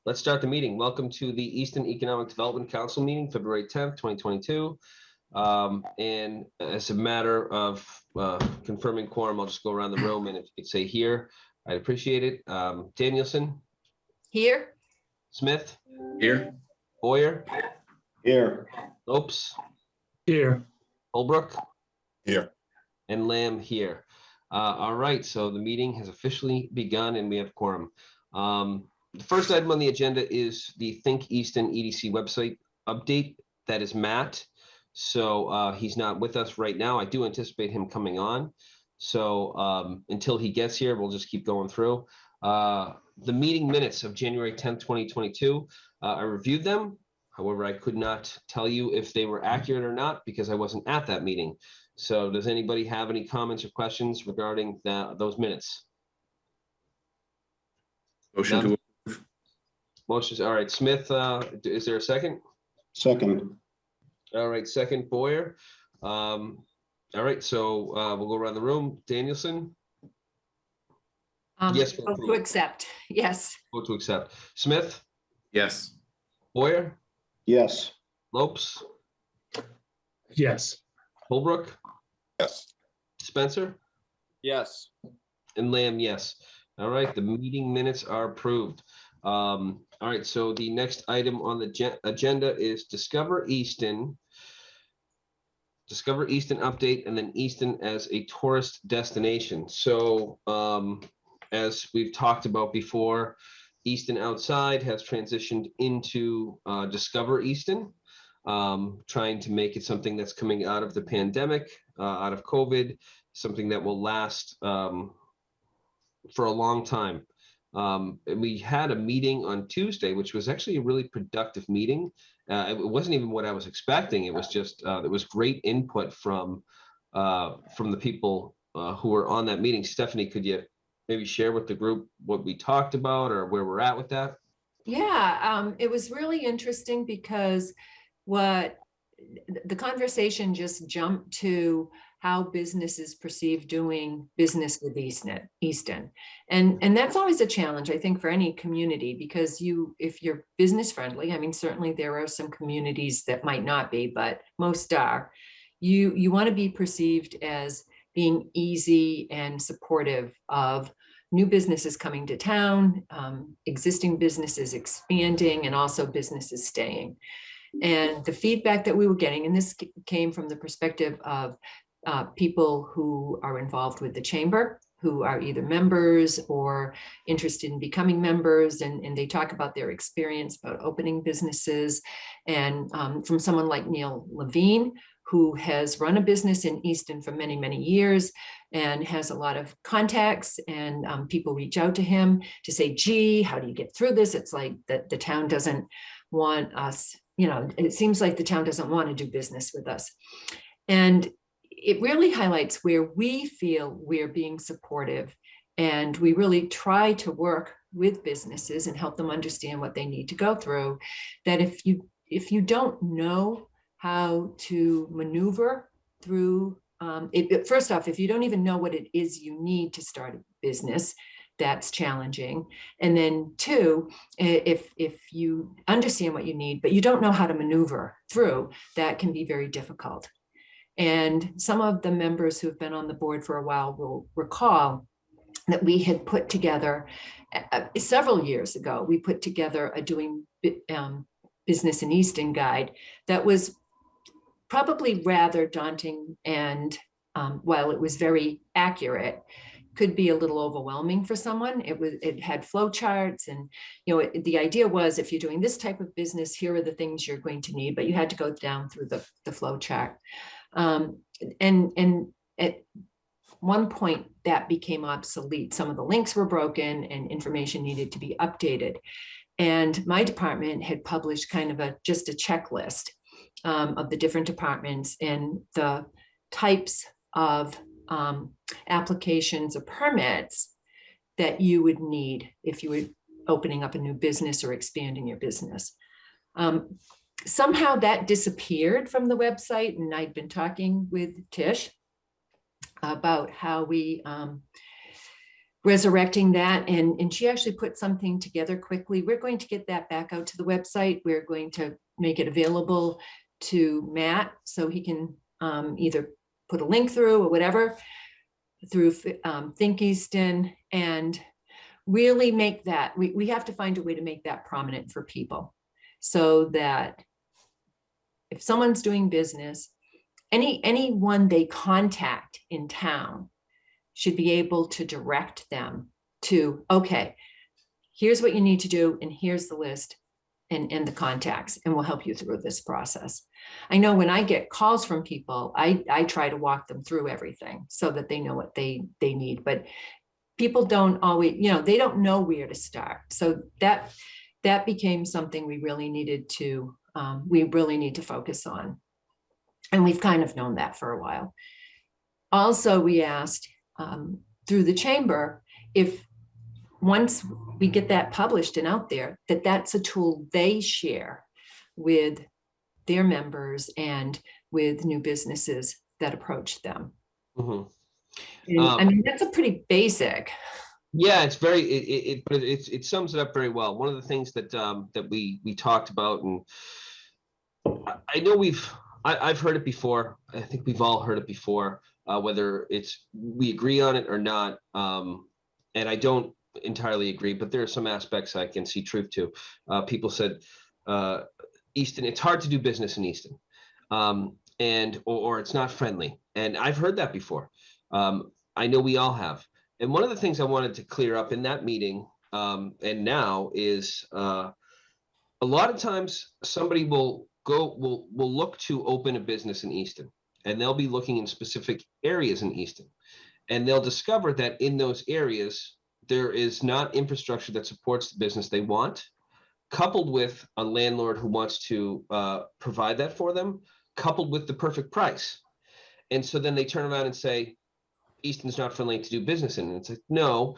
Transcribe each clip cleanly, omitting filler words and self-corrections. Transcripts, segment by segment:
let's start the meeting. Welcome to the Easton Economic Development Council meeting, February 10th, 2022. And as a matter of confirming quorum, I'll just go around the room, and if you could say here, I'd appreciate it. Danielson? Here. Smith? Here. Boyer? Here. Lopes? Here. Holbrook? Here. And Lamb here. All right, so the meeting has officially begun and we have quorum. The first item on the agenda is the Think Easton EDC website update. That is Matt. So he's not with us right now. I do anticipate him coming on. So until he gets here, we'll just keep going through. The meeting minutes of January 10th, 2022, I reviewed them. However, I could not tell you if they were accurate or not because I wasn't at that meeting. So does anybody have any comments or questions regarding those minutes? Motion to approve. Motion's all right. Smith, is there a second? Second. All right, second Boyer. All right, so we'll go around the room. Danielson? Yes. Vote to accept. Yes. Vote to accept. Smith? Yes. Boyer? Yes. Lopes? Yes. Holbrook? Yes. Spencer? Yes. And Lamb, yes. All right, the meeting minutes are approved. All right, so the next item on the agenda is Discover Easton update, and then Easton as a tourist destination. So as we've talked about before, Easton Outside has transitioned into Discover Easton, trying to make it something that's coming out of the pandemic, out of COVID, something that will last for a long time. And we had a meeting on Tuesday, which was actually a really productive meeting. It wasn't even what I was expecting. It was just, it was great input from the people who were on that meeting. Stephanie, could you maybe share with the group what we talked about or where we're at with that? Yeah, it was really interesting because the conversation just jumped to how businesses perceive doing business with Easton. And that's always a challenge, I think, for any community, because if you're business friendly, I mean, certainly there are some communities that might not be, but most are, you want to be perceived as being easy and supportive of new businesses coming to town, existing businesses expanding, and also businesses staying. And the feedback that we were getting, and this came from the perspective of people who are involved with the chamber, who are either members or interested in becoming members, and they talk about their experience about opening businesses. And from someone like Neil Levine, who has run a business in Easton for many, many years and has a lot of contacts, and people reach out to him to say, gee, how do you get through this? It's like that the town doesn't want us, it seems like the town doesn't want to do business with us. And it really highlights where we feel we're being supportive, and we really try to work with businesses and help them understand what they need to go through. That if you don't know how to maneuver through first off, if you don't even know what it is you need to start a business, that's challenging. And then two, if you understand what you need, but you don't know how to maneuver through, that can be very difficult. And some of the members who've been on the board for a while will recall that we had put together, several years ago, we put together a doing business in Easton guide that was probably rather daunting, and while it was very accurate, could be a little overwhelming for someone. It had flow charts, and the idea was, if you're doing this type of business, here are the things you're going to need, but you had to go down through the flow chart. And at one point that became obsolete. Some of the links were broken and information needed to be updated. And my department had published kind of just a checklist of the different departments and the types of applications or permits that you would need if you were opening up a new business or expanding your business. Somehow that disappeared from the website, and I'd been talking with Tish about how we resurrecting that. And she actually put something together quickly. We're going to get that back out to the website. We're going to make it available to Matt so he can either put a link through or whatever through Think Easton, and really make that, we have to find a way to make that prominent for people so that if someone's doing business, anyone they contact in town should be able to direct them to, okay, here's what you need to do, and here's the list and the contacts, and we'll help you through this process. I know when I get calls from people, I try to walk them through everything so that they know what they need, but people don't always, they don't know where to start. So that became something we really needed to, we really need to focus on. And we've kind of known that for a while. Also, we asked through the chamber, if once we get that published and out there, that's a tool they share with their members and with new businesses that approach them. Mhm. I mean, that's a pretty basic. Yeah, it's very, but it sums it up very well. One of the things that that we talked about, and I know I've heard it before. I think we've all heard it before, whether we agree on it or not. And I don't entirely agree, but there are some aspects I can see truth to. People said, Easton, it's hard to do business in Easton, or it's not friendly. And I've heard that before. I know we all have. And one of the things I wanted to clear up in that meeting, and now, is a lot of times somebody will look to open a business in Easton, and they'll be looking in specific areas in Easton, and they'll discover that in those areas there is not infrastructure that supports the business they want, coupled with a landlord who wants to provide that for them, coupled with the perfect price. And so then they turn around and say, Easton's not friendly to do business in. And it's like, no,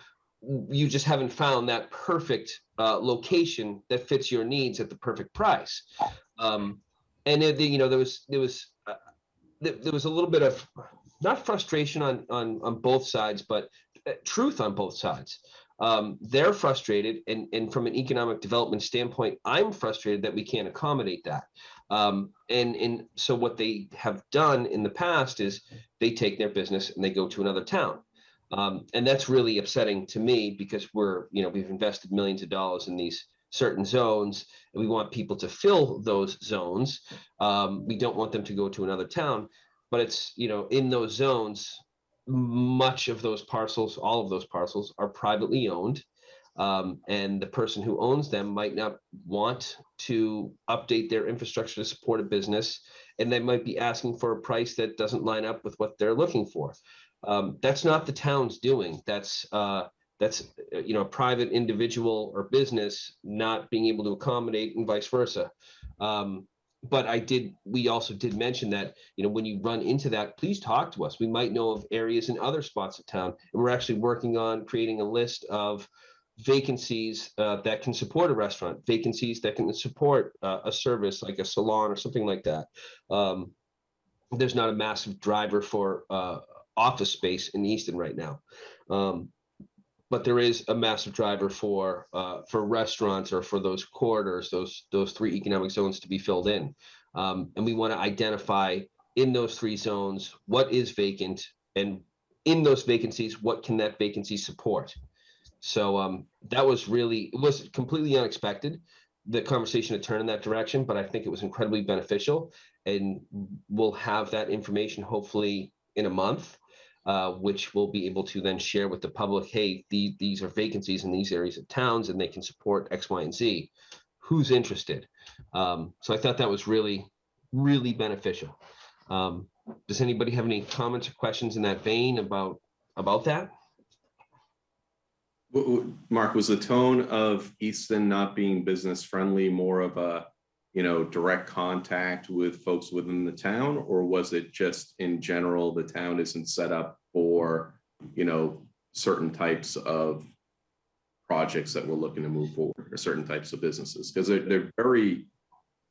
you just haven't found that perfect location that fits your needs at the perfect price. And there was a little bit of not frustration on both sides, but truth on both sides. They're frustrated, and from an economic development standpoint, I'm frustrated that we can't accommodate that. And so what they have done in the past is they take their business and they go to another town. And that's really upsetting to me, because we've invested millions of dollars in these certain zones, and we want people to fill those zones. We don't want them to go to another town, but it's, in those zones, much of those parcels, all of those parcels, are privately owned. And the person who owns them might not want to update their infrastructure to support a business, and they might be asking for a price that doesn't line up with what they're looking for. That's not the town's doing. That's a private individual or business not being able to accommodate, and vice versa. But we also did mention that, when you run into that, please talk to us. We might know of areas in other spots of town, and we're actually working on creating a list of vacancies that can support a restaurant, vacancies that can support a service like a salon or something like that. There's not a massive driver for office space in Easton right now. But there is a massive driver for restaurants, or for those corridors, those three economic zones to be filled in. And we want to identify in those three zones what is vacant, and in those vacancies, what can that vacancy support? So that was it was completely unexpected. The conversation had turned in that direction, but I think it was incredibly beneficial, and we'll have that information hopefully in a month. Which we'll be able to then share with the public. Hey, these are vacancies in these areas of towns, and they can support X, Y, and Z. Who's interested? So I thought that was really, really beneficial. Does anybody have any comments or questions in that vein about that? Mark, was the tone of Easton not being business friendly more of a, direct contact with folks within the town, or was it just in general the town isn't set up for, certain types of projects that we're looking to move forward, or certain types of businesses? Because they're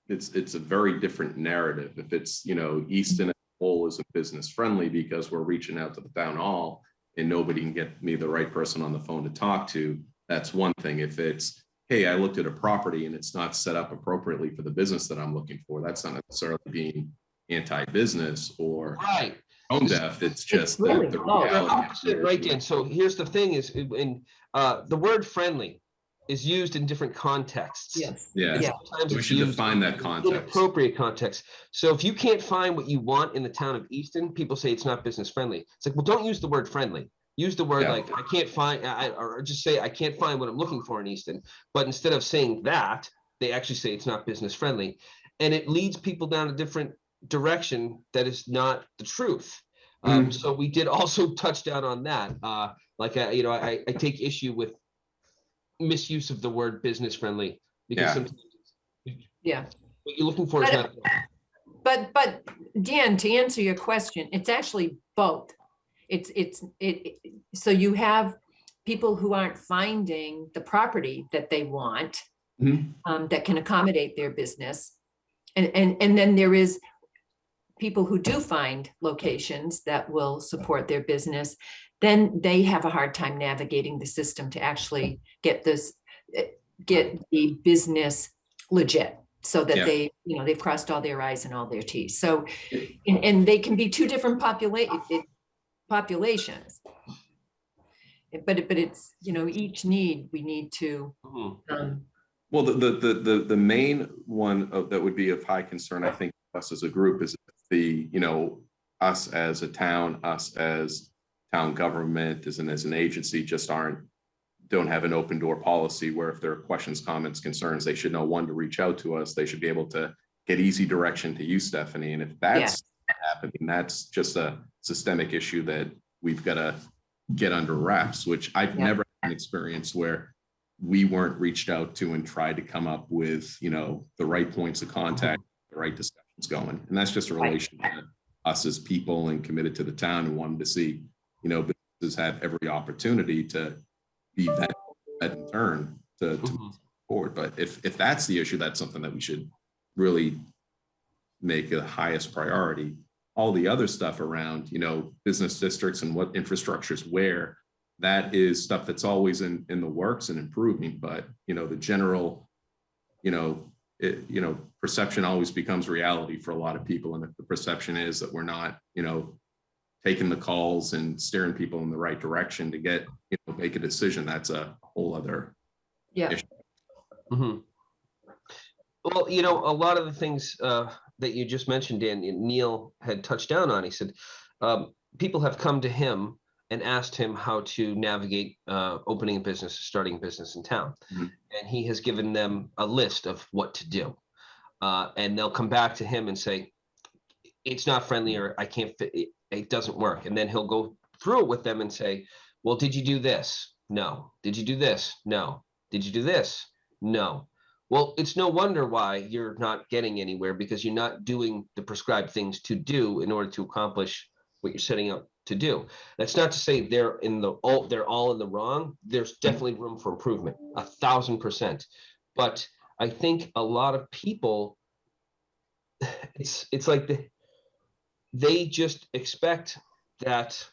it's a very different narrative. If it's, Easton as a whole isn't business friendly because we're reaching out to the town hall, and nobody can get me the right person on the phone to talk to, that's one thing. If it's, hey, I looked at a property and it's not set up appropriately for the business that I'm looking for, that's not necessarily being anti-business or Right. tone deaf. It's just really the both. You're reality. opposite, right, Dan. So here's the thing is, the word friendly is used in different contexts. Yes. Yeah. Yeah. Sometimes We it's should used define that in context. appropriate context. So if you can't find what you want in the town of Easton, people say it's not business friendly. It's like, well, don't use the word friendly. Use the word Yeah. like, I can't find, or just say, I can't find what I'm looking for in Easton. But instead of saying that, they actually say it's not business friendly. And it leads people down a different direction that is not the truth. So we did also touch down on that. I take issue with misuse of the word business friendly because Yeah. sometimes Yeah. what you're looking for is not. But Dan, to answer your question, it's actually both. So you have people who aren't finding the property that they want, that can accommodate their business. And then there is people who do find locations that will support their business. Then they have a hard time navigating the system to actually get the business legit, so that they've crossed all their I's and all their T's. So, and they can be two different populations. But it's, each need we need to. Well, the main one that would be of high concern, I think, us as a group is us as a town, us as town government, as an agency, just don't have an open door policy where if there are questions, comments, concerns, they should know when to reach out to us. They should be able to get easy direction to you, Stephanie. And if that's happening, that's just a systemic issue that we've got to get under wraps, which I've never had an experience where we weren't reached out to and tried to come up with, the right points of contact, the right discussions going. And that's just a relation to us as people and committed to the town and wanted to see, businesses have every opportunity to be that in turn to move forward. But if that's the issue, that's something that we should really make a highest priority. All the other stuff around, business districts and what infrastructures where, that is stuff that's always in the works and improving. But, the general, perception always becomes reality for a lot of people. And if the perception is that we're not, taking the calls and steering people in the right direction to get, make a decision, that's a whole other issue. Well, a lot of the things that you just mentioned, Dan, Neil had touched down on. He said people have come to him and asked him how to navigate opening a business, starting a business in town. And he has given them a list of what to do. And they'll come back to him and say, it's not friendly, or I can't fit, it doesn't work. And then he'll go through it with them and say, well, did you do this? No. Did you do this? No. Did you do this? No. Well, it's no wonder why you're not getting anywhere, because you're not doing the prescribed things to do in order to accomplish what you're setting out to do. That's not to say they're all in the wrong. There's definitely room for improvement, 1,000%. But I think a lot of people, it's like they just expect that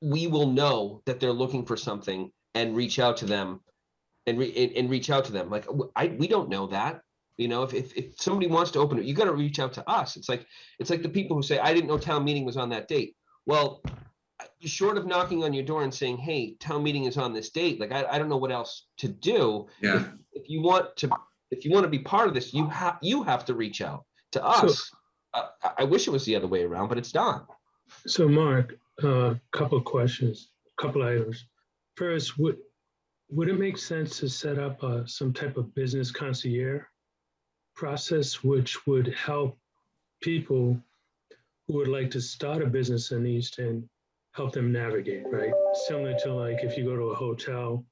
we will know that they're looking for something and reach out to them and reach out to them. Like, we don't know that. If somebody wants to open it, you got to reach out to us. It's like the people who say, I didn't know town meeting was on that date. Well, short of knocking on your door and saying, hey, town meeting is on this date, like I don't know what else to do. Yeah. If you want to be part of this, you have to reach out to us. I wish it was the other way around, but it's not. So Mark, a couple of questions, a couple items. First, would it make sense to set up some type of business concierge process, which would help people who would like to start a business in Easton, help them navigate, right? Similar to like if you go to a hotel,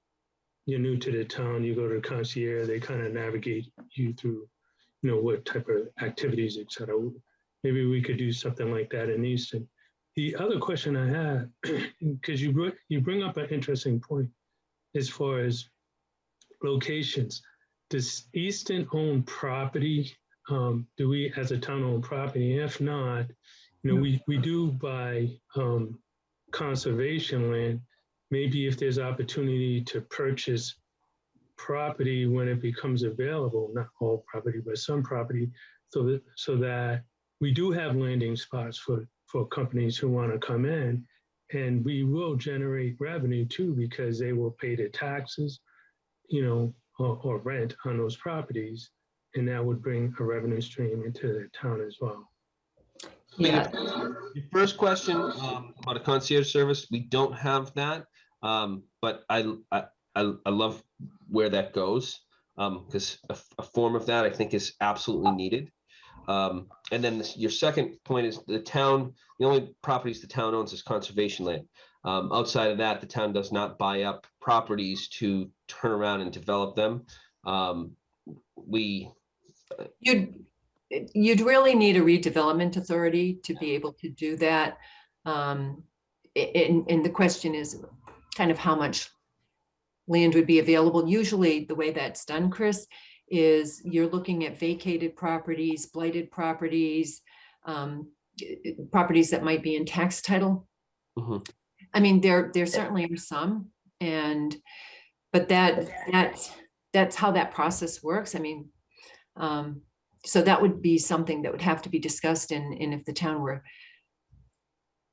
you're new to the town, you go to the concierge, they kind of navigate you through, what type of activities, et cetera. Maybe we could do something like that in Easton. The other question I had, because you bring up an interesting point as far as locations. Does Easton own property? Do we as a town own property? If not, we do buy conservation land, maybe if there's opportunity to purchase property when it becomes available, not all property, but some property, so that we do have landing spots for companies who want to come in, and we will generate revenue too, because they will pay their taxes, or rent on those properties, and that would bring a revenue stream into the town as well. Yeah. Your first question about a concierge service, we don't have that, but I love where that goes, because a form of that I think is absolutely needed. And then your second point is the only properties the town owns is conservation land. Outside of that, the town does not buy up properties to turn around and develop them. You'd really need a redevelopment authority to be able to do that. And the question is kind of how much land would be available. Usually the way that's done, Chris, is you're looking at vacated properties, blighted properties, properties that might be in tax title. Mm-hmm. I mean, there certainly are some, but that's how that process works. I mean, so that would be something that would have to be discussed, and if the town were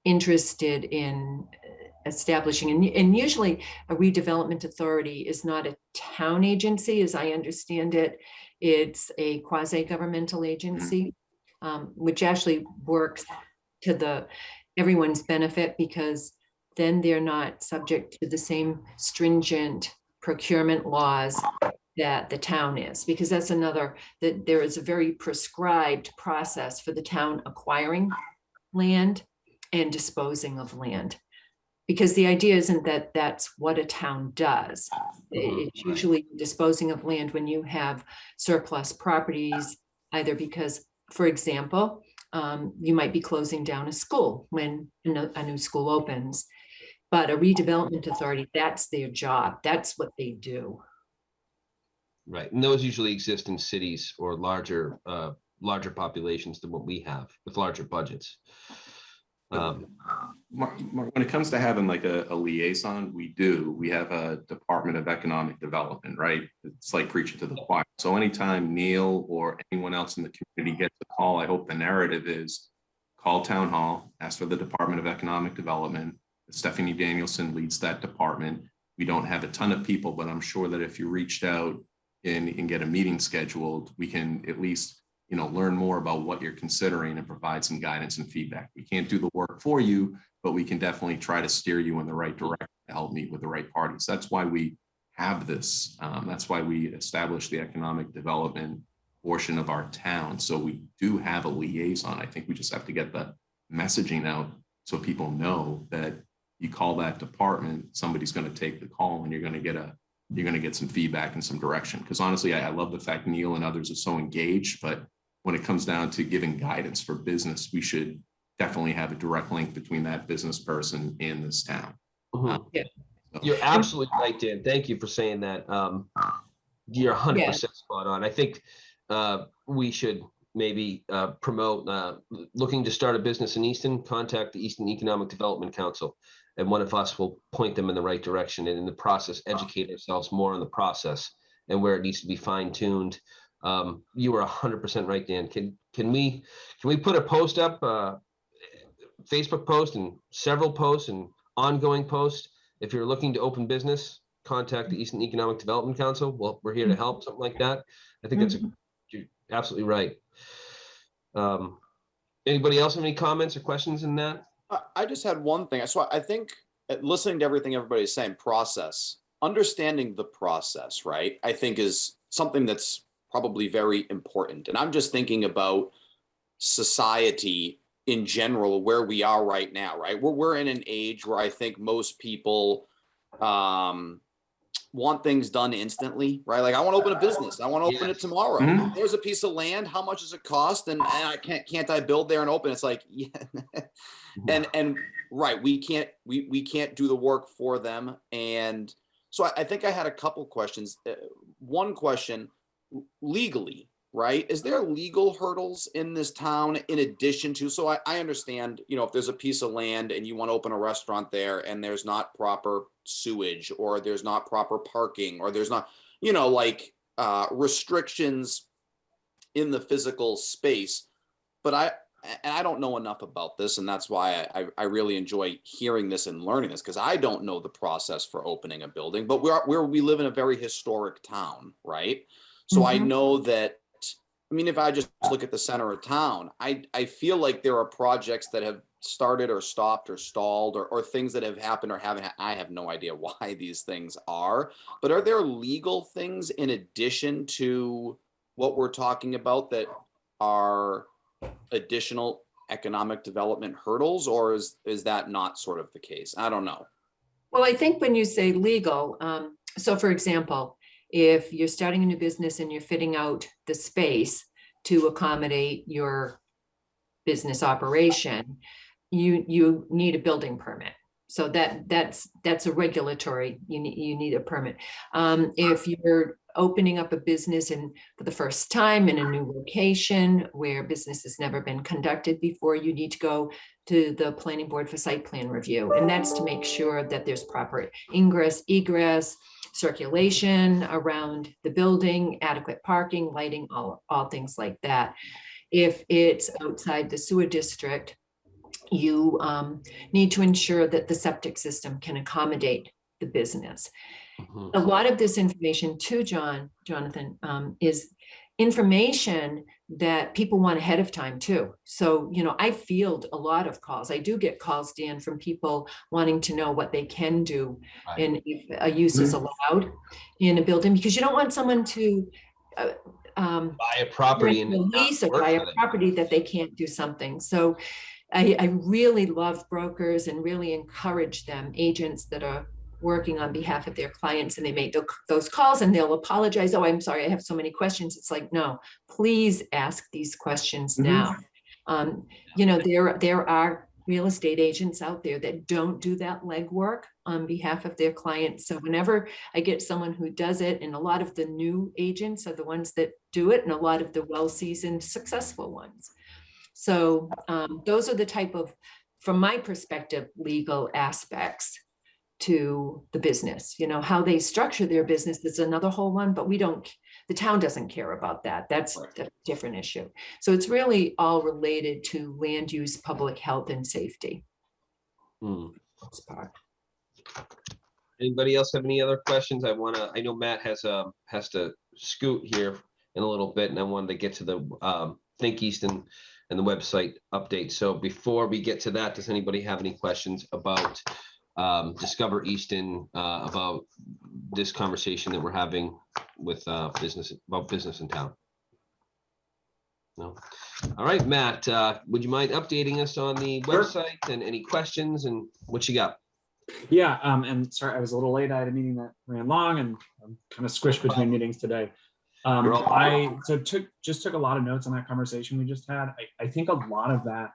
interested in establishing, and usually a redevelopment authority is not a town agency, as I understand it. It's a quasi-governmental agency, which actually works to everyone's benefit, because then they're not subject to the same stringent procurement laws that the town is, because that's another, that there is a very prescribed process for the town acquiring land and disposing of land, because the idea isn't that that's what a town does. It's usually disposing of land when you have surplus properties, either because, for example, you might be closing down a school when a new school opens, but a redevelopment authority, that's their job. That's what they do. Right, and those usually exist in cities or larger populations than what we have, with larger budgets. Mark, when it comes to having like a liaison, we have a Department of Economic Development, right? It's like preaching to the choir. So anytime Neil or anyone else in the community gets a call, I hope the narrative is call town hall, ask for the Department of Economic Development. Stephanie Danielson leads that department. We don't have a ton of people, but I'm sure that if you reached out and get a meeting scheduled, we can at least learn more about what you're considering and provide some guidance and feedback. We can't do the work for you, but we can definitely try to steer you in the right direction to help meet with the right parties. That's why we have this. That's why we established the economic development portion of our town. So we do have a liaison. I think we just have to get the messaging out so people know that you call that department, somebody's going to take the call, and you're going to get some feedback and some direction. Because honestly, I love the fact Neil and others are so engaged, but when it comes down to giving guidance for business, we should definitely have a direct link between that business person and this town. Yeah. You're absolutely right, Dan. Thank you for saying that. You're 100% spot on. I think we should maybe promote looking to start a business in Easton, contact the Easton Economic Development Council, and one of us will point them in the right direction, and in the process educate ourselves more on the process and where it needs to be fine-tuned. You were 100% right, Dan. Can we put a post up, Facebook post, and several posts and ongoing posts? If you're looking to open business, contact the Easton Economic Development Council. Well, we're here to help, something like that. I think you're absolutely right. Anybody else have any comments or questions in that? I just had one thing. So I think listening to everything everybody's saying, understanding the process, right? I think is something that's probably very important. And I'm just thinking about society in general, where we are right now, right? We're in an age where I think most people want things done instantly, right? Like, I want to open a business. I want to open it tomorrow. Mhm. There's a piece of land. How much does it cost? And I can't I build there and open? It's like, yeah. and right. We can't do the work for them. And so I think I had a couple questions. One question, legally, right? Is there legal hurdles in this town in addition to, so I understand, you know, if there's a piece of land and you want to open a restaurant there and there's not proper sewage or there's not proper parking or there's not, you know, like restrictions in the physical space. But I don't know enough about this, and that's why I really enjoy hearing this and learning this, because I don't know the process for opening a building. But we live in a very historic town, right? So I know that, I mean, if I just look at the center of town, I feel like there are projects that have started or stopped or stalled or things that have happened or haven't. I have no idea why these things are, but are there legal things in addition to what we're talking about that are additional economic development hurdles, or is that not sort of the case? I don't know. Well, I think when you say legal, so for example, if you're starting a new business and you're fitting out the space to accommodate your business operation, you need a building permit. So that's a regulatory, you need a permit. If you're opening up a business and for the first time in a new location where business has never been conducted before, you need to go to the planning board for site plan review. And that's to make sure that there's proper ingress, egress, circulation around the building, adequate parking, lighting, all things like that. If it's outside the sewer district, you need to ensure that the septic system can accommodate the business. A lot of this information too, Jonathan, is information that people want ahead of time too. So, you know, I field a lot of calls. I do get calls, Dan, from people wanting to know what they can do and if a use is allowed in a building, because you don't want someone to Buy a property and lease or buy a property that they can't do something. So I really love brokers and really encourage them, agents that are working on behalf of their clients, and they make those calls and they'll apologize. Oh, I'm sorry, I have so many questions. It's like, no, please ask these questions now. You know, there are real estate agents out there that don't do that legwork on behalf of their clients. So whenever I get someone who does it, and a lot of the new agents are the ones that do it, and a lot of the well-seasoned, successful ones. So those are the type of, from my perspective, legal aspects to the business. You know, how they structure their business is another whole one, but the town doesn't care about that. That's a different issue. So it's really all related to land use, public health, and safety. Anybody else have any other questions? I know Matt has to scoot here in a little bit, and I wanted to get to the Think Easton and the website update. So before we get to that, does anybody have any questions about Discover Easton, about this conversation that we're having with business in town? No. All right, Matt, would you mind updating us on the website and any questions and what you got? Yeah, and sorry, I was a little late. I had a meeting that ran long and I'm kind of squished between meetings today. I took a lot of notes on that conversation we just had. I think a lot of that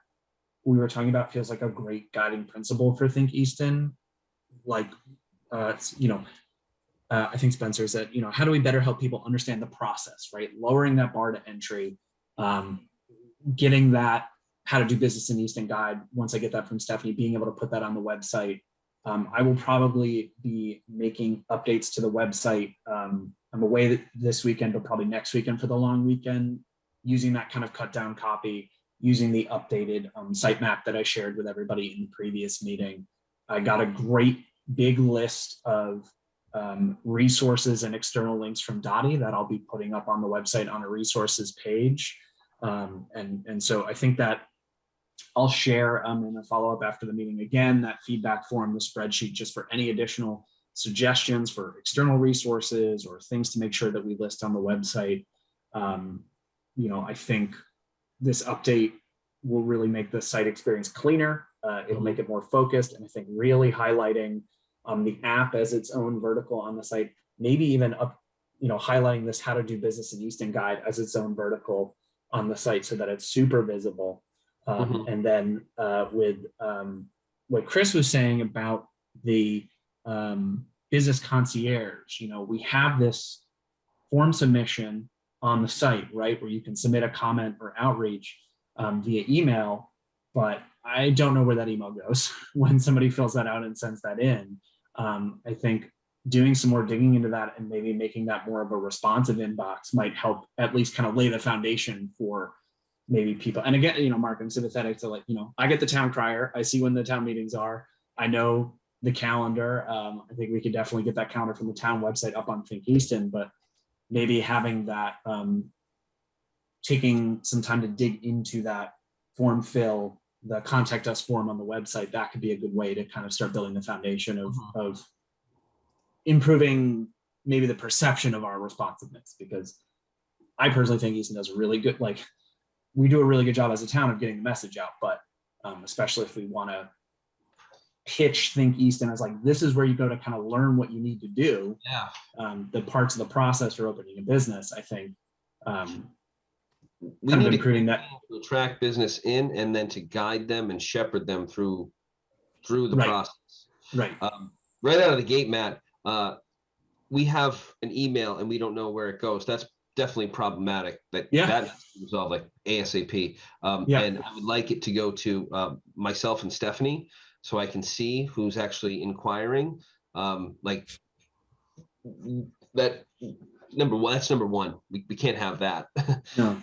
we were talking about feels like a great guiding principle for Think Easton. Like, you know, I think Spencer said, you know, how do we better help people understand the process, right? Lowering that bar to entry, getting that how to do business in Easton guide. Once I get that from Stephanie, being able to put that on the website. I will probably be making updates to the website. I'm away this weekend, but probably next weekend for the long weekend, using that kind of cut down copy, using the updated sitemap that I shared with everybody in the previous meeting. I got a great big list of resources and external links from Dottie that I'll be putting up on the website on a resources page. And so I think that I'll share in a follow-up after the meeting again, that feedback form, the spreadsheet, just for any additional suggestions for external resources or things to make sure that we list on the website. You know, I think this update will really make the site experience cleaner. It'll make it more focused, and I think really highlighting the app as its own vertical on the site, maybe even highlighting this how to do business in Easton guide as its own vertical on the site so that it's super visible. And then with what Chris was saying about the business concierge, you know, we have this form submission on the site, right, where you can submit a comment or outreach via email, but I don't know where that email goes when somebody fills that out and sends that in. I think doing some more digging into that and maybe making that more of a responsive inbox might help at least kind of lay the foundation for maybe people. And again, you know, Mark, I'm sympathetic to, like, you know, I get the town crier. I see when the town meetings are. I know the calendar. I think we could definitely get that calendar from the town website up on Think Easton, but maybe having that, taking some time to dig into that form fill, the contact us form on the website, that could be a good way to kind of start building the foundation of improving maybe the perception of our responsiveness, because I personally think Easton does a really good, like, we do a really good job as a town of getting the message out, but especially if we want to pitch Think Easton as like, this is where you go to kind of learn what you need to do. Yeah. The parts of the process for opening a business, I think, We kind of need improving that. to attract business in and then to guide them and shepherd them through the Right. process. Right. Right out of the gate, Matt, we have an email and we don't know where it goes. That's definitely problematic. That has to be resolved like ASAP. And I would like it to go to myself and Stephanie, so I can see who's actually inquiring. Like that. Number one, that's number one. We can't have that. No.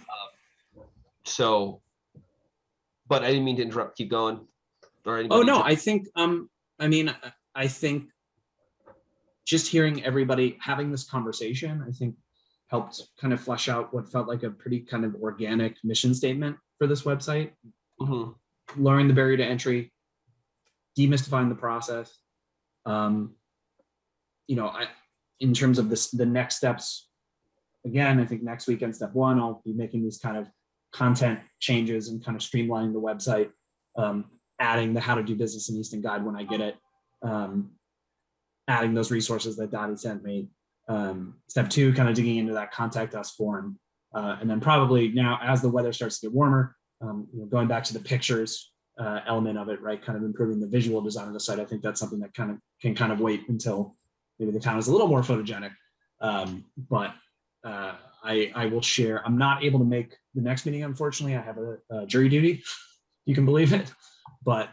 So, but I didn't mean to interrupt. Keep going. Or Oh no, I think I mean, I think just hearing everybody having this conversation, I think helped kind of flesh out what felt like a pretty kind of organic mission statement for this website. Mm-hmm. Lowering the barrier to entry, demystifying the process. You know, in terms of the next steps, again, I think next weekend, step one, I'll be making these kind of content changes and kind of streamlining the website, adding the how to do business in Easton guide when I get it, adding those resources that Dottie sent me. Step two, kind of digging into that contact us form. And then probably now, as the weather starts to get warmer, you know, going back to the pictures element of it, right? Kind of improving the visual design of the site. I think that's something that can kind of wait until maybe the town is a little more photogenic. But I will share. I'm not able to make the next meeting, unfortunately. I have a jury duty, you can believe it. But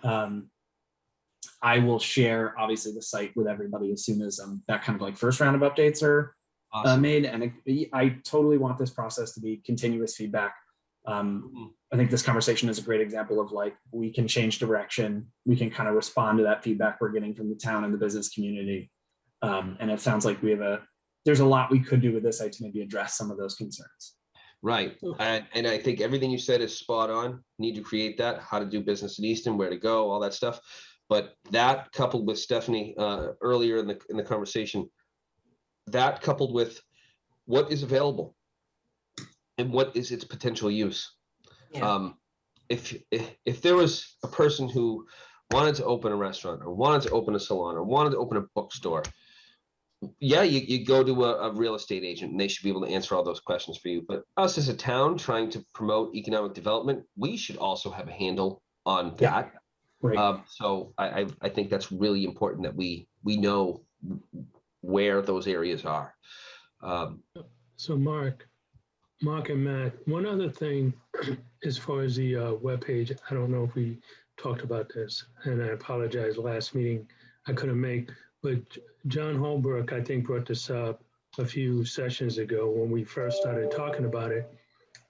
I will share, obviously, the site with everybody as soon as that kind of like first round of updates are made. And I totally want this process to be continuous feedback. I think this conversation is a great example of like, we can change direction. We can kind of respond to that feedback we're getting from the town and the business community. And it sounds like there's a lot we could do with this site to maybe address some of those concerns. Right. And I think everything you said is spot on. Need to create that, how to do business in Easton, where to go, all that stuff. But that coupled with Stephanie earlier in the conversation, that coupled with what is available and what is its potential use. Yeah. If there was a person who wanted to open a restaurant or wanted to open a salon or wanted to open a bookstore, yeah, you go to a real estate agent and they should be able to answer all those questions for you. But us as a town trying to promote economic development, we should also have a handle on that. Right. So I think that's really important that we know where those areas are. So Mark and Matt, one other thing as far as the webpage, I don't know if we talked about this, and I apologize, last meeting I couldn't make, but John Holbrook, I think, brought this up a few sessions ago when we first started talking about it,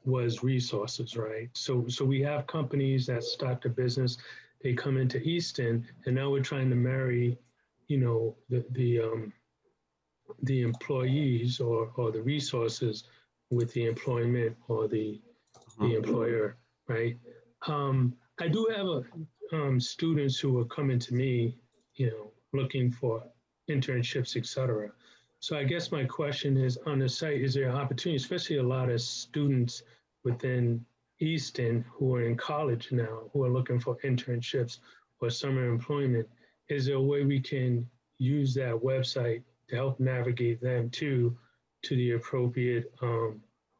was resources, right? So we have companies that start their business, they come into Easton, and now we're trying to marry, you know, the employees or the resources with the employment or the employer, right? I do have students who are coming to me, you know, looking for internships, et cetera. So I guess my question is, on the site, is there an opportunity, especially a lot of students within Easton who are in college now, who are looking for internships or summer employment, is there a way we can use that website to help navigate them to the appropriate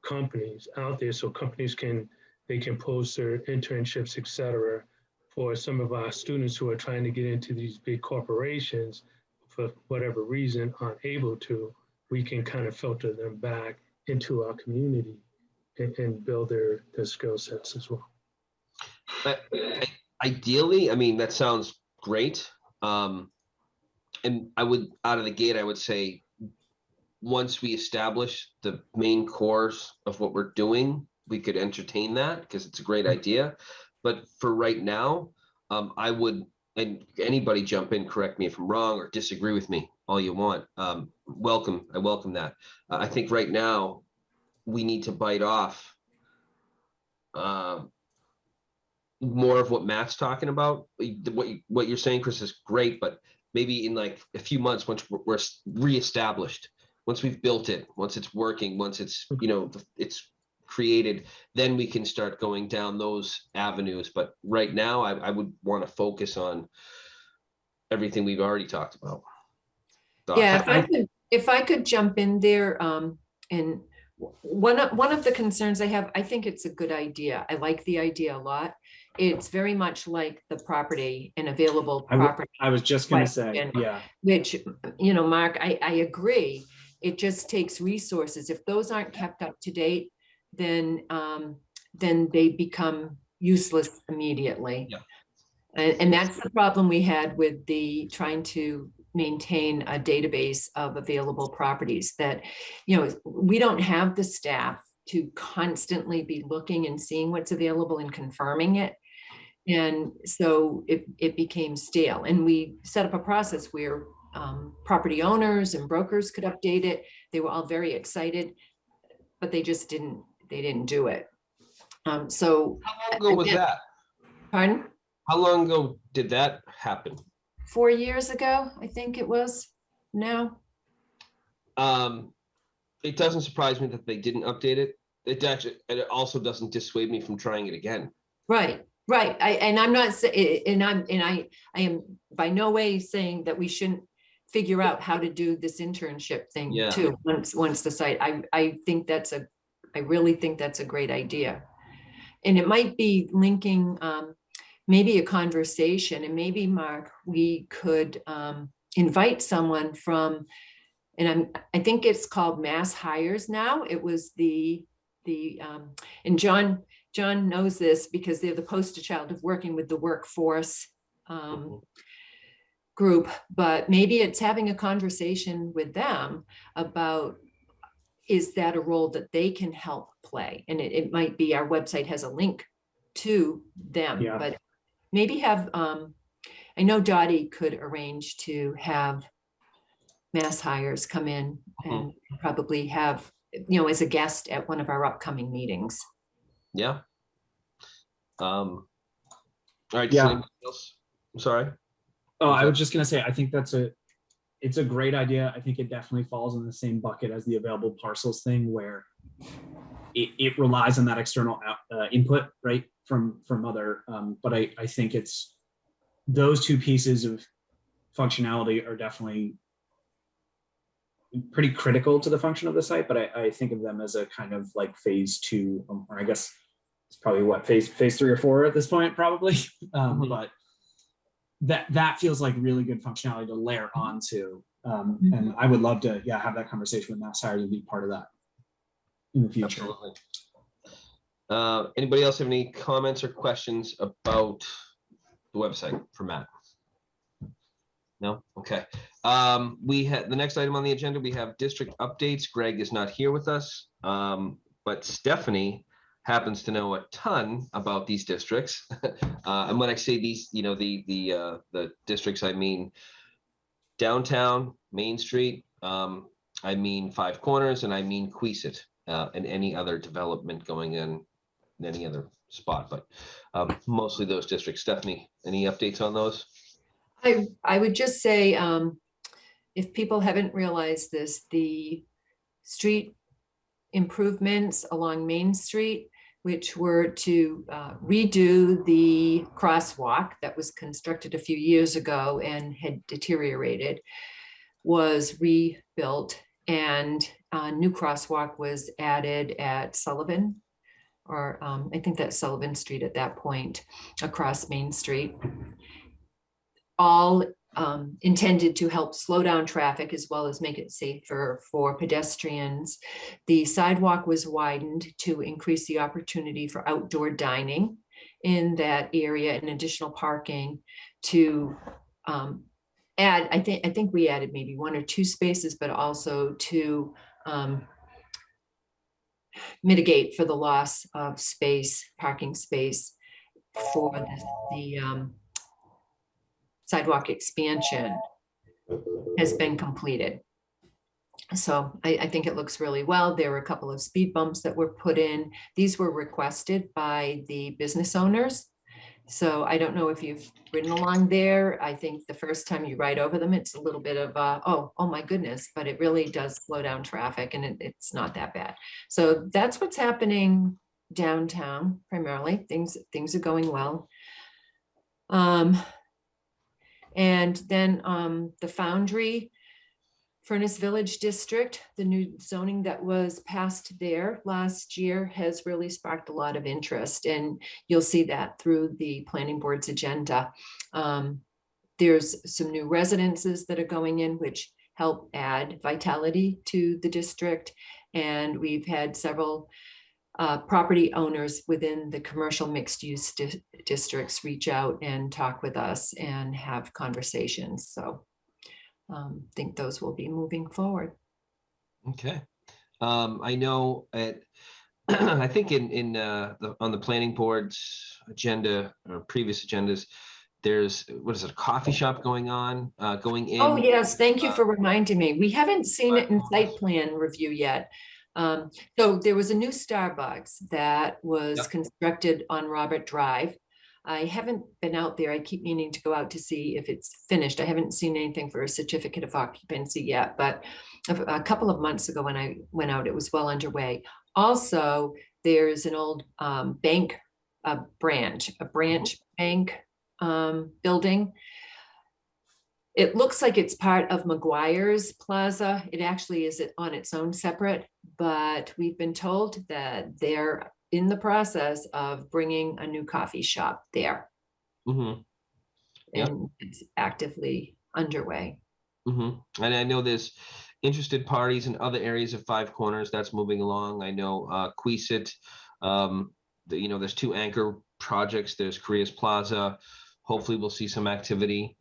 companies out there, so companies can post their internships, et cetera, for some of our students who are trying to get into these big corporations for whatever reason aren't able to, we can kind of filter them back into our community and build their skill sets as well. Ideally, I mean, that sounds great. And I would, out of the gate, I would say, once we establish the main cores of what we're doing, we could entertain that because it's a great idea. But for right now, I would, and anybody jump in, correct me if I'm wrong or disagree with me, all you want. I welcome that. I think right now we need to bite off more of what Matt's talking about. What you're saying, Chris, is great, but maybe in like a few months, once we're reestablished, once we've built it, once it's working, once it's, it's created, then we can start going down those avenues. But right now, I would want to focus on everything we've already talked about. Yeah, if I could jump in there, and one of the concerns I have, I think it's a good idea. I like the idea a lot. It's very much like the property and available property. I was just going to say, yeah. Which, Mark, I agree. It just takes resources. If those aren't kept up to date, then they become useless immediately. Yeah. And that's the problem we had with the trying to maintain a database of available properties, that, we don't have the staff to constantly be looking and seeing what's available and confirming it. And so it became stale. And we set up a process where property owners and brokers could update it. They were all very excited, but they just didn't do it. So how long ago was that? Pardon? How long ago did that happen? 4 years ago, I think it was now. It doesn't surprise me that they didn't update it. It also doesn't dissuade me from trying it again. Right. I'm not saying, I am by no way saying that we shouldn't figure out how to do this internship thing too. Once the site, I really think that's a great idea. And it might be linking, maybe a conversation, and maybe, Mark, we could invite someone from, and I think it's called Mass Hires now. It was and John knows this because they're the poster child of working with the workforce group, but maybe it's having a conversation with them about, is that a role that they can help play? And it might be our website has a link to them, but maybe have, I know Dottie could arrange to have Mass Hires come in and probably have, as a guest at one of our upcoming meetings. Yeah. All right. Yeah. Anybody else? I'm sorry. Oh, I was just going to say, I think it's a great idea. I think it definitely falls in the same bucket as the available parcels thing, where it relies on that external input, right, from other, but I think it's those two pieces of functionality are definitely pretty critical to the function of the site, but I think of them as a kind of like phase 2, or I guess it's probably what, phase 3 or 4 at this point, probably. But that feels like really good functionality to layer onto. And I would love to, have that conversation with Mass Hires and be part of that in the future. Absolutely. Anybody else have any comments or questions about the website for Matt? No? Okay. We had the next item on the agenda. We have district updates. Greg is not here with us, but Stephanie happens to know a ton about these districts. And when I say these, the districts, I mean downtown, Main Street, I mean Five Corners, and I mean Queesit, and any other development going in any other spot, but mostly those districts. Stephanie, any updates on those? I would just say, if people haven't realized this, the street improvements along Main Street, which were to redo the crosswalk that was constructed a few years ago and had deteriorated, was rebuilt, and a new crosswalk was added at Sullivan, or I think that's Sullivan Street at that point, across Main Street. All intended to help slow down traffic as well as make it safer for pedestrians. The sidewalk was widened to increase the opportunity for outdoor dining in that area and additional parking to add, I think we added maybe 1 or 2 spaces, but also to mitigate for the loss of space, parking space for the sidewalk expansion has been completed. So I think it looks really well. There were a couple of speed bumps that were put in. These were requested by the business owners. So I don't know if you've ridden along there. I think the first time you ride over them, it's a little bit of oh my goodness, but it really does slow down traffic and it's not that bad. So that's what's happening downtown primarily. Things are going well. And then the Foundry Furnace Village District, the new zoning that was passed there last year has really sparked a lot of interest, and you'll see that through the planning board's agenda. There's some new residences that are going in, which help add vitality to the district. And we've had several property owners within the commercial mixed use districts reach out and talk with us and have conversations. So think those will be moving forward. Okay. I know at I think on the planning board's agenda or previous agendas, there's what is it, a coffee shop going on, going in? Oh yes, thank you for reminding me. We haven't seen it in site plan review yet. So there was a new Starbucks that was constructed on Robert Drive. I haven't been out there. I keep meaning to go out to see if it's finished. I haven't seen anything for a certificate of occupancy yet, but a couple of months ago when I went out, it was well underway. Also, there's an old bank, a branch bank building. It looks like it's part of McGuire's Plaza. It actually is on its own separate, but we've been told that they're in the process of bringing a new coffee shop there. Mm-hmm. Yep. And it's actively underway. Mm-hmm. And I know there's interested parties in other areas of Five Corners that's moving along. I know Queesit, there's 2 anchor projects. There's Korea's Plaza. Hopefully we'll see some activity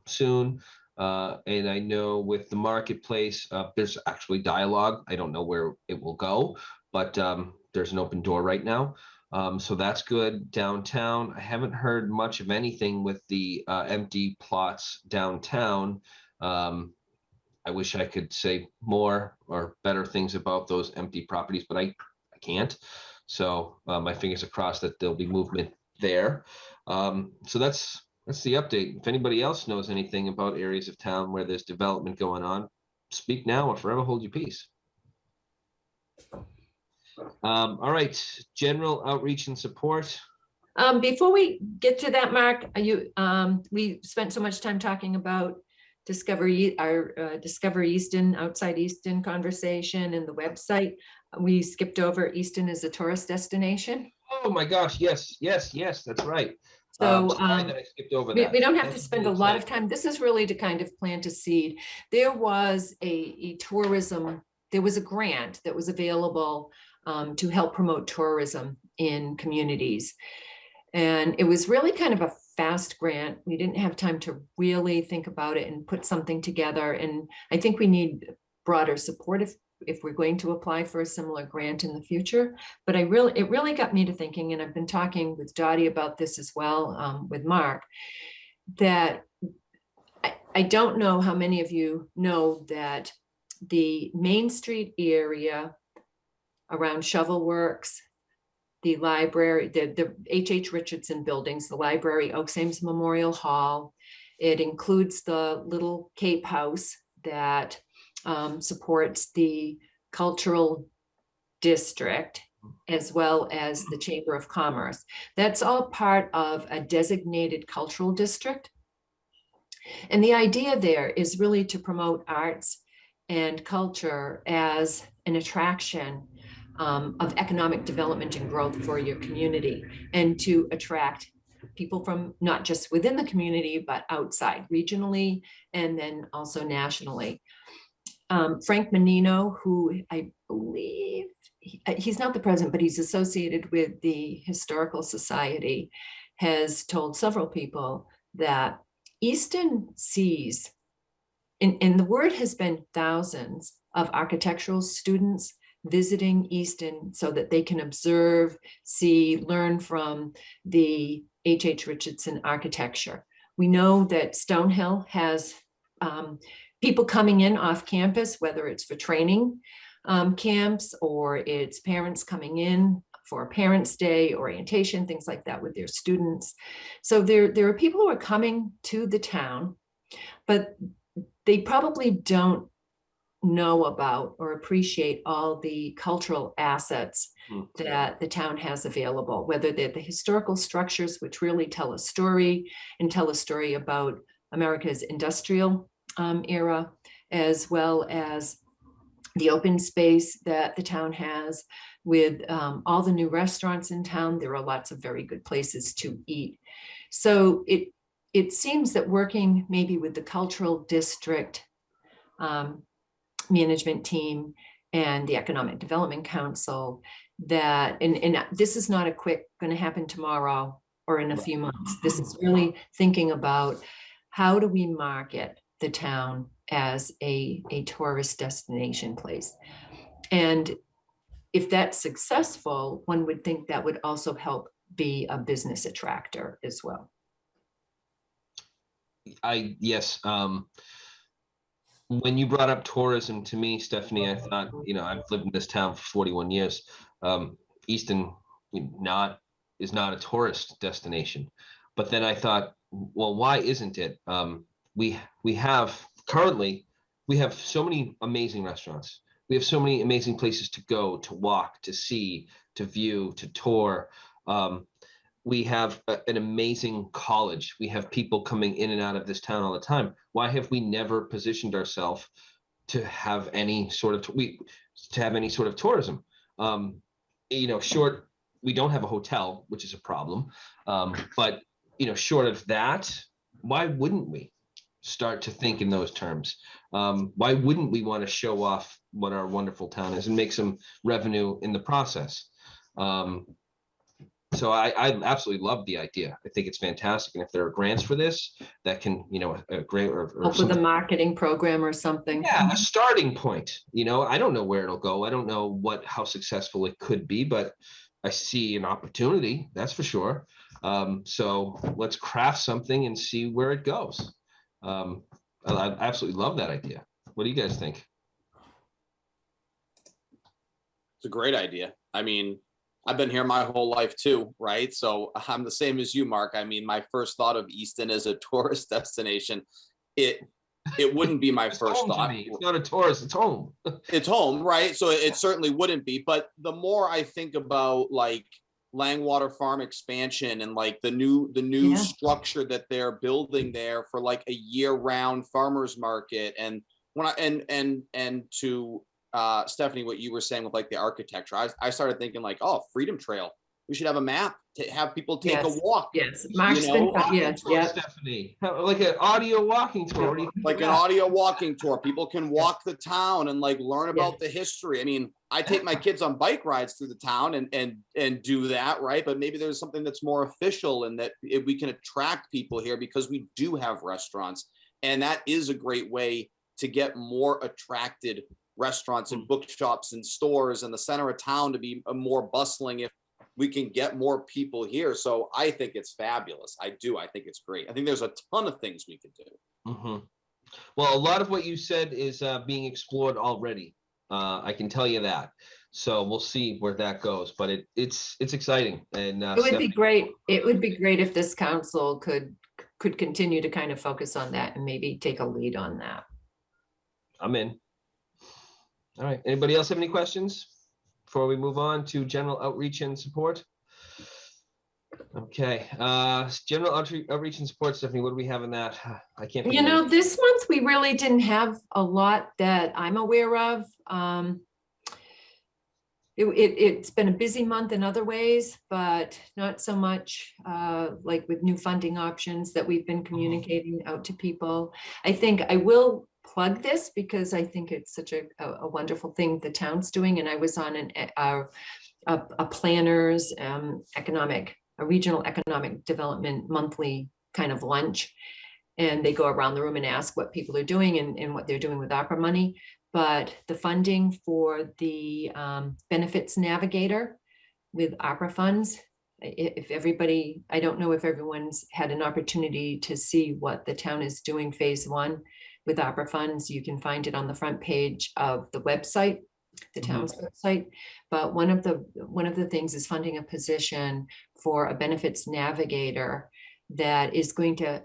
soon. And I know with the marketplace, there's actually dialogue. I don't know where it will go, but there's an open door right now. So that's good. Downtown, I haven't heard much of anything with the empty plots downtown. I wish I could say more or better things about those empty properties, but I can't. So my fingers are crossed that there'll be movement there. So that's the update. If anybody else knows anything about areas of town where there's development going on, speak now or forever hold your peace. All right, general outreach and support. Before we get to that, Mark, we spent so much time talking about Discover Easton, Outside Easton conversation and the website. We skipped over Easton as a tourist destination. Oh my gosh, yes, that's right. So sorry that I skipped over that. We don't have to spend a lot of time. This is really to kind of plant a seed. There was a grant that was available to help promote tourism in communities. And it was really kind of a fast grant. We didn't have time to really think about it and put something together. And I think we need broader support if we're going to apply for a similar grant in the future. But it really got me to thinking, and I've been talking with Dottie about this as well, with Mark, that I don't know how many of you know that the Main Street area around Shovel Works, the library, the H.H. Richardson buildings, the library, Oaks Ames Memorial Hall. It includes the little Cape House that supports the cultural district, as well as the Chamber of Commerce. That's all part of a designated cultural district. And the idea there is really to promote arts and culture as an attraction of economic development and growth for your community, and to attract people from not just within the community, but outside regionally, and then also nationally. Frank Menino, who I believe, he's not the president, but he's associated with the Historical Society, has told several people that Easton sees, and the word has been thousands of architectural students visiting Easton so that they can observe, see, learn from the H.H. Richardson architecture. We know that Stonehill has people coming in off campus, whether it's for training camps or it's parents coming in for a Parents' Day, orientation, things like that with their students. So there are people who are coming to the town, but they probably don't know about or appreciate all the cultural assets that the town has available, whether they're the historical structures, which really tell a story and tell a story about America's industrial era, as well as the open space that the town has with all the new restaurants in town. There are lots of very good places to eat. So it seems that working maybe with the cultural district management team and the Economic Development Council, that, and this is not a quick going to happen tomorrow or in a few months. This is really thinking about how do we market the town as a tourist destination place. And if that's successful, one would think that would also help be a business attractor as well. Yes. When you brought up tourism, to me, Stephanie, I thought, I've lived in this town for 41 years. Easton is not a tourist destination. But then I thought, well, why isn't it? We have so many amazing restaurants. We have so many amazing places to go, to walk, to see, to view, to tour. We have an amazing college. We have people coming in and out of this town all the time. Why have we never positioned ourselves to have any sort of tourism? We don't have a hotel, which is a problem. But short of that, why wouldn't we start to think in those terms? Why wouldn't we want to show off what our wonderful town is and make some revenue in the process? So I absolutely love the idea. I think it's fantastic. And if there are grants for this, that can, a grant or with a marketing program or something. Yeah, a starting point. I don't know where it'll go. I don't know how successful it could be, but I see an opportunity, that's for sure. So let's craft something and see where it goes. I absolutely love that idea. What do you guys think? It's a great idea. I mean, I've been here my whole life too, right? So I'm the same as you, Mark. I mean, my first thought of Easton as a tourist destination, it wouldn't be my first thought. It's not a tourist, it's home. It's home, right? So it certainly wouldn't be. But the more I think about like Langwater Farm expansion and like the new structure that they're building there for like a year-round farmers market, and to Stephanie, what you were saying with like the architecture, I started thinking like, oh, Freedom Trail. We should have a map to have people take a walk. Yes, Mark's been, Stephanie, like an audio walking tour. Like an audio walking tour. People can walk the town and like learn about the history. I mean, I take my kids on bike rides through the town and do that, right? But maybe there's something that's more official and that we can attract people here because we do have restaurants, and that is a great way to get more attracted restaurants and bookshops and stores in the center of town to be more bustling if we can get more people here. So I think it's fabulous. I do. I think it's great. I think there's a ton of things we could do. Mm-hmm. Well, a lot of what you said is being explored already. I can tell you that. So we'll see where that goes, but it's exciting. And it would be great. It would be great if this council could continue to kind of focus on that and maybe take a lead on that. I'm in. All right. Anybody else have any questions before we move on to general outreach and support? Okay. General outreach and support, Stephanie, what do we have in that? I can't. This month we really didn't have a lot that I'm aware of. it's been a busy month in other ways, but not so much like with new funding options that we've been communicating out to people. I think I will plug this because I think it's such a wonderful thing the town's doing. And I was on a planners a regional economic development monthly kind of lunch. And they go around the room and ask what people are doing and what they're doing with opera money. But the funding for the benefits navigator with opera funds, if everybody, I don't know if everyone's had an opportunity to see what the town is doing phase 1 with opera funds. You can find it on the front page of the website, the town's website. But one of the things is funding a position for a benefits navigator that is going to,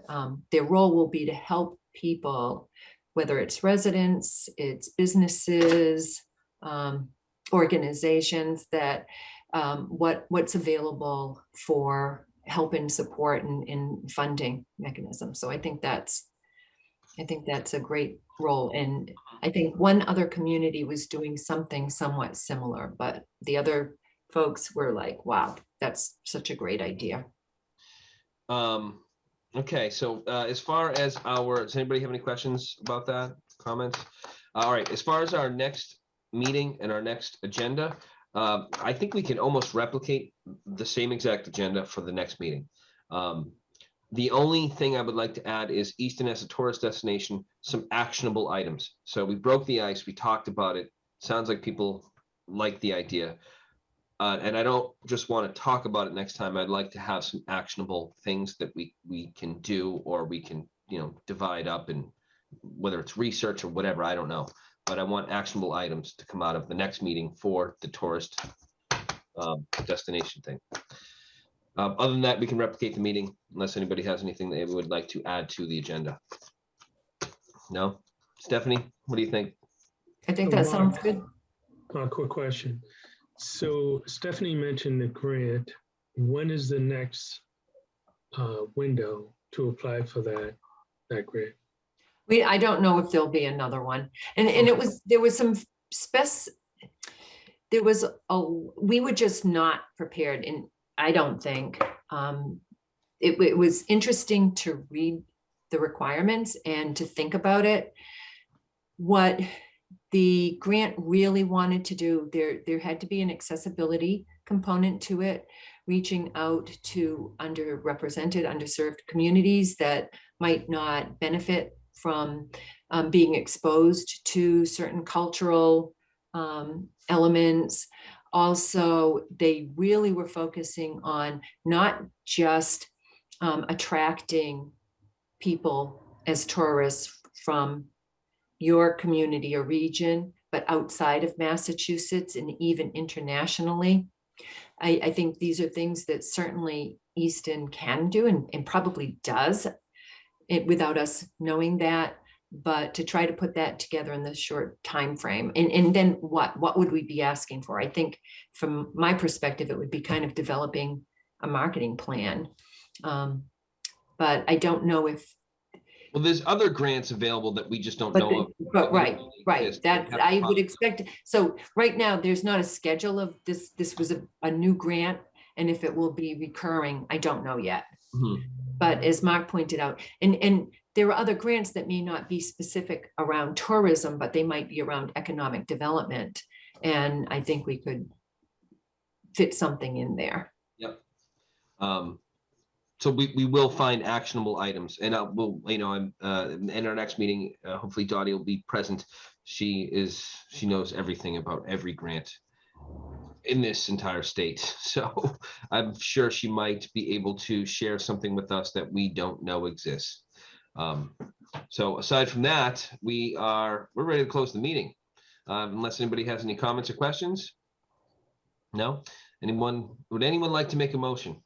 their role will be to help people, whether it's residents, it's businesses, organizations, that what's available for help and support and funding mechanisms. So I think that's a great role. And I think one other community was doing something somewhat similar, but the other folks were like, wow, that's such a great idea. Okay, so as far as does anybody have any questions about that, comments? All right, as far as our next meeting and our next agenda, I think we can almost replicate the same exact agenda for the next meeting. The only thing I would like to add is Easton as a tourist destination, some actionable items. So we broke the ice, we talked about it. Sounds like people like the idea. And I don't just want to talk about it next time. I'd like to have some actionable things that we can do, or we can, divide up, and whether it's research or whatever, I don't know. But I want actionable items to come out of the next meeting for the tourist destination thing. Other than that, we can replicate the meeting unless anybody has anything they would like to add to the agenda. No? Stephanie, what do you think? I think that sounds good. Quick question. So Stephanie mentioned the grant. When is the next window to apply for that grant? I don't know if there'll be another one. And there was some we were just not prepared, and I don't think it was interesting to read the requirements and to think about it. What the grant really wanted to do, there had to be an accessibility component to it, reaching out to underrepresented, underserved communities that might not benefit from being exposed to certain cultural elements. Also, they really were focusing on not just attracting people as tourists from your community or region, but outside of Massachusetts and even internationally. I think these are things that certainly Easton can do and probably does it without us knowing that, but to try to put that together in this short time frame. And then what would we be asking for? I think from my perspective, it would be kind of developing a marketing plan. But I don't know if. Well, there's other grants available that we just don't know of. But right. That I would expect. So right now, there's not a schedule of this. This was a new grant, and if it will be recurring, I don't know yet. Mm-hmm. But as Mark pointed out, and there are other grants that may not be specific around tourism, but they might be around economic development. And I think we could fit something in there. Yep. So we will find actionable items, and we'll, in our next meeting, hopefully Dottie will be present. She knows everything about every grant in this entire state. So I'm sure she might be able to share something with us that we don't know exists. So aside from that, we're ready to close the meeting. Unless anybody has any comments or questions. No? Would anyone like to make a motion?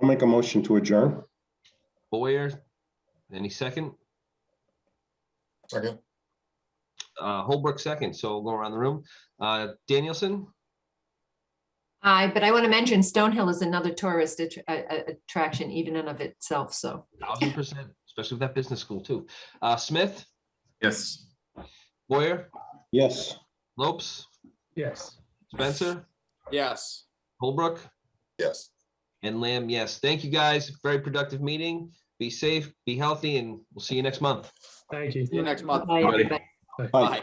I'll make a motion to adjourn. Boyer, any second? Second. Holbrook second, so we'll go around the room. Danielson? But I want to mention Stonehill is another tourist attraction even in of itself. So 1000%, especially with that business school too. Smith? Yes. Boyer? Yes. Lopes? Yes. Spencer? Yes. Holbrook, Yes. and Lamb, yes. Thank you, guys. Very productive meeting. Be safe, be healthy, and we'll see you next month. Thank you. See you next month. Bye, Everybody. everybody. Bye.